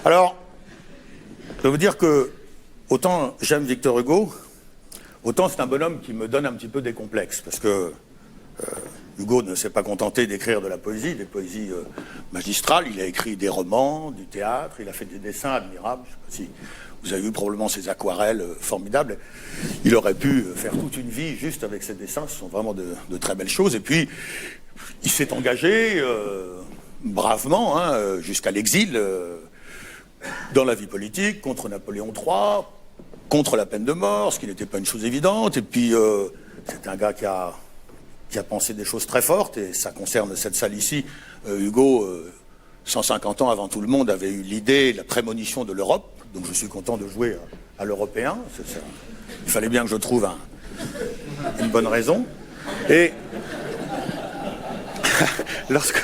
Alors, je vais vous dire que, autant j'aime Victor Hugo, autant c'est un bonhomme qui me donne un petit peu des complexes, parce que Hugo ne s'est pas contenté d'écrire de la poésie, des poésies magistrales, il a écrit des romans, du théâtre, il a fait des dessins admirables, je ne sais pas si vous avez vu probablement ses aquarelles formidables, il aurait pu faire toute une vie juste avec ses dessins, ce sont vraiment de très belles choses, et puis il s'est engagé bravement jusqu'à l'exil dans la vie politique, contre Napoléon III, contre la peine de mort, ce qui n'était pas une chose évidente, et puis c'est un gars qui a pensé des choses très fortes, et ça concerne cette salle ici. Hugo, 150 ans avant tout le monde, avait eu l'idée, la prémonition de l'Europe, donc je suis content de jouer à l'européen. Il fallait bien que je trouve une bonne raison. Et lorsque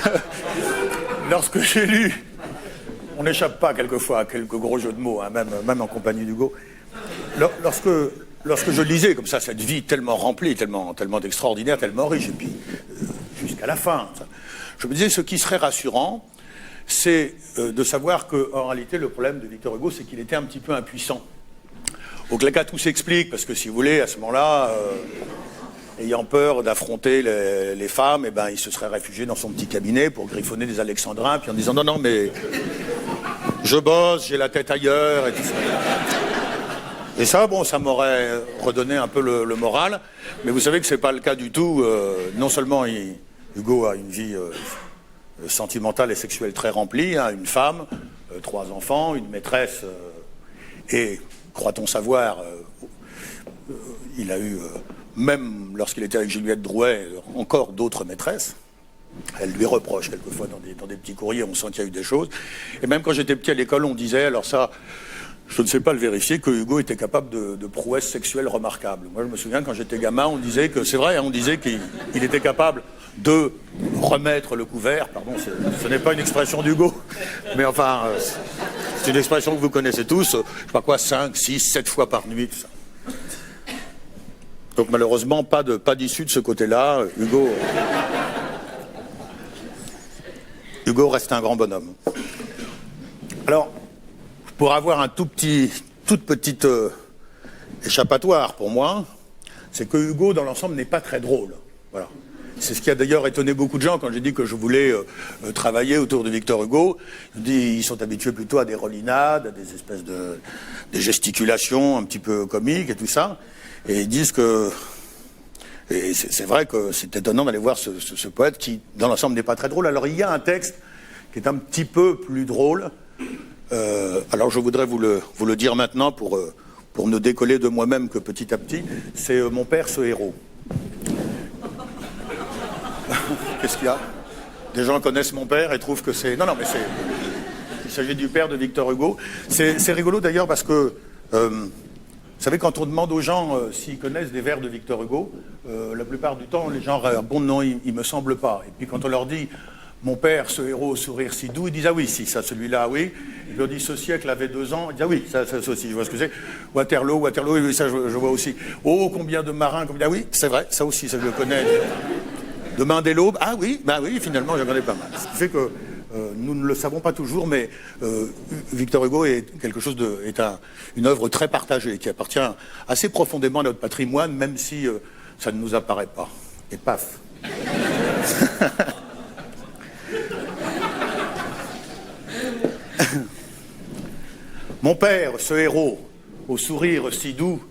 j'ai lu, on n'échappe pas quelquefois à quelques gros jeux de mots, hein, même en compagnie d'Hugo, lorsque je lisais comme ça cette vie tellement remplie, tellement d'extraordinaire, tellement riche, et puis jusqu'à la fin, je me disais ce qui serait rassurant, c'est de savoir qu'en réalité le problème de Victor Hugo, c'est qu'il était un petit peu impuissant. Au cas tout s'explique, parce que si vous voulez, à ce moment-là, ayant peur d'affronter les femmes, eh ben, il se serait réfugié dans son petit cabinet pour griffonner des alexandrins, puis en disant non, mais je bosse, j'ai la tête ailleurs, et tout ça. Et ça, bon, ça m'aurait redonné un peu le moral, mais vous savez que c'est pas le cas du tout. Non seulement Hugo a une vie sentimentale et sexuelle très remplie, hein, une femme, 3 enfants, une maîtresse, et croit-on savoir, il a eu, même lorsqu'il était avec Juliette Drouet, encore d'autres maîtresses. Elle lui reproche quelquefois dans des petits courriers, on sent qu'il y a eu des choses. Et même quand j'étais petit à l'école, on disait, alors ça, je ne sais pas le vérifier, que Hugo était capable de prouesses sexuelles remarquables. Moi, je me souviens, quand j'étais gamin, on disait que, c'est vrai, on disait qu'il était capable de remettre le couvert. Pardon, ce n'est pas une expression d'Hugo, mais enfin, c'est une expression que vous connaissez tous, je ne sais pas quoi, 5, 6, 7 fois par nuit, tout ça. Donc malheureusement, pas d'issue de ce côté-là. Hugo reste un grand bonhomme. Alors, pour avoir un toute petite échappatoire pour moi, c'est que Hugo, dans l'ensemble, n'est pas très drôle. Voilà. C'est ce qui a d'ailleurs étonné beaucoup de gens quand j'ai dit que je voulais travailler autour de Victor Hugo. Ils sont habitués plutôt à des rolinades, à des espèces des gesticulations un petit peu comiques et tout ça. Et ils disent que... Et c'est vrai que c'est étonnant d'aller voir ce poète qui, dans l'ensemble, n'est pas très drôle. Alors il y a un texte qui est un petit peu plus drôle. Alors je voudrais vous le dire maintenant pour ne décoller de moi-même que petit à petit. C'est Mon père, ce héros. Qu'est-ce qu'il y a? Des gens connaissent mon père et trouvent que c'est... Non, mais c'est... Il s'agit du père de Victor Hugo. C'est rigolo d'ailleurs parce que... vous savez, quand on demande aux gens s'ils connaissent des vers de Victor Hugo, la plupart du temps, les gens répondent non, il me semble pas. Et puis quand on leur dit mon père, ce héros au sourire si doux, ils disent ah oui, si, ça, celui-là, oui. Et puis on dit ce siècle avait 2 ans, ils disent ah oui, ça aussi, je vois ce que c'est. Waterloo, oui, ça je vois aussi. Oh, combien de marins, ah oui, c'est vrai, ça aussi, ça je le connais. Demain dès l'aube, ah oui, finalement, j'en connais pas mal. Ce qui fait que nous ne le savons pas toujours, mais Victor Hugo est une œuvre très partagée, qui appartient assez profondément à notre patrimoine, même si ça ne nous apparaît pas. Et paf. Mon père, ce héros, au sourire si doux,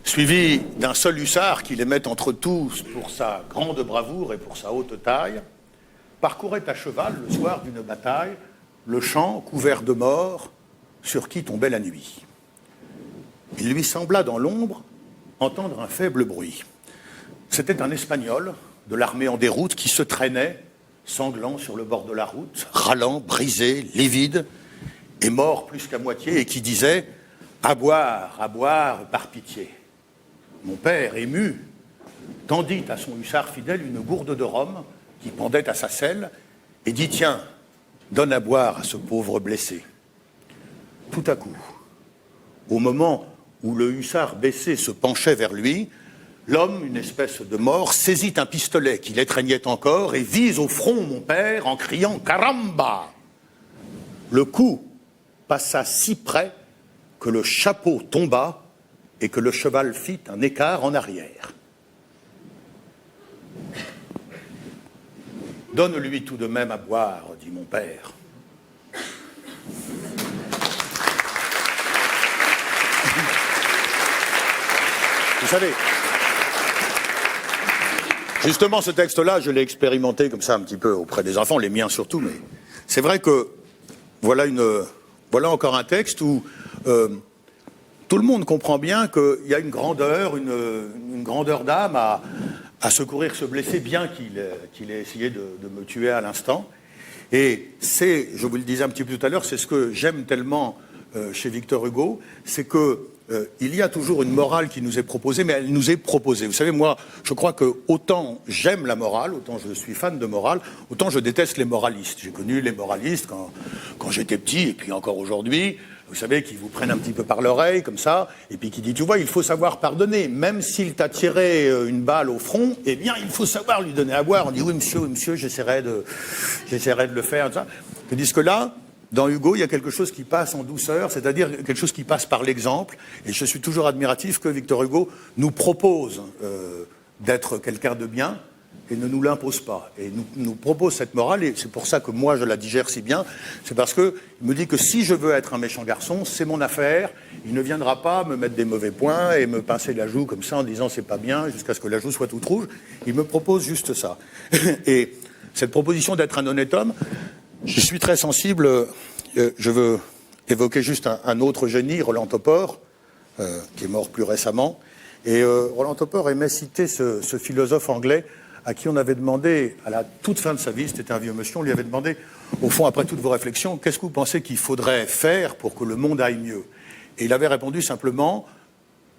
suivi d'un seul hussard qui les met entre tous pour sa grande bravoure et pour sa haute taille, parcourait à cheval le soir d'une bataille le champ couvert de morts sur qui tombait la nuit. Il lui sembla dans l'ombre entendre un faible bruit. C'était un Espagnol de l'armée en déroute qui se traînait, sanglant sur le bord de la route, râlant, brisé, livide, et mort plus qu'à moitié, et qui disait « à boire, par pitié ». Mon père, ému, tendit à son hussard fidèle une gourde de rhum qui pendait à sa selle, et dit « Tiens, donne à boire à ce pauvre blessé ». Tout à coup, au moment où le hussard baissé se penchait vers lui, l'homme, une espèce de mort, saisit un pistolet qui l'étreignait encore et vise au front mon père en criant « Caramba !». Le coup passa si près que le chapeau tomba et que le cheval fit un écart en arrière. Donne-lui tout de même à boire, dit mon père. Vous savez, justement, ce texte-là, je l'ai expérimenté comme ça un petit peu auprès des enfants, les miens surtout, mais c'est vrai que voilà encore un texte où tout le monde comprend bien qu'il y a une grandeur d'âme à secourir ce blessé, bien qu'il ait essayé de me tuer à l'instant. Et c'est, je vous le disais un petit peu tout à l'heure, c'est ce que j'aime tellement chez Victor Hugo, c'est que il y a toujours une morale qui nous est proposée, mais elle nous est proposée. Vous savez, moi, je crois que autant j'aime la morale, autant je suis fan de morale, autant je déteste les moralistes. J'ai connu les moralistes quand j'étais petit, et puis encore aujourd'hui, vous savez, qui vous prennent un petit peu par l'oreille, comme ça, et puis qui dit, tu vois, il faut savoir pardonner. Même s'il t'a tiré une balle au front, eh bien, il faut savoir lui donner à boire. On dit, oui, monsieur, j'essaierai de le faire, tout ça. Tandis que là, dans Hugo, il y a quelque chose qui passe en douceur, c'est-à-dire quelque chose qui passe par l'exemple. Et je suis toujours admiratif que Victor Hugo nous propose d'être quelqu'un de bien et ne nous l'impose pas. Et nous propose cette morale, et c'est pour ça que moi je la digère si bien. C'est parce qu'il me dit que si je veux être un méchant garçon, c'est mon affaire. Il ne viendra pas me mettre des mauvais points et me pincer la joue comme ça en disant c'est pas bien, jusqu'à ce que la joue soit toute rouge. Il me propose juste ça. Et cette proposition d'être un honnête homme, je suis très sensible, je veux évoquer juste un autre génie, Roland Topor, qui est mort plus récemment. Et Roland Topor aimait citer ce philosophe anglais à qui on avait demandé, à la toute fin de sa vie, c'était un vieux monsieur, on lui avait demandé, au fond, après toutes vos réflexions, qu'est-ce que vous pensez qu'il faudrait faire pour que le monde aille mieux? Et il avait répondu simplement,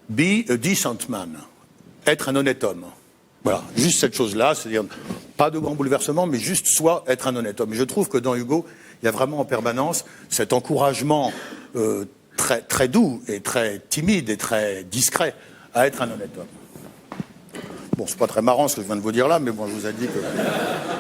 be a decent man, être un honnête homme. Voilà, juste cette chose-là, c'est-à-dire pas de grand bouleversement, mais juste soit être un honnête homme. Et je trouve que dans Hugo, il y a vraiment en permanence cet encouragement très, très doux et très timide et très discret à être un honnête homme. Bon, c'est pas très marrant ce que je viens de vous dire là, mais bon, je vous ai dit que...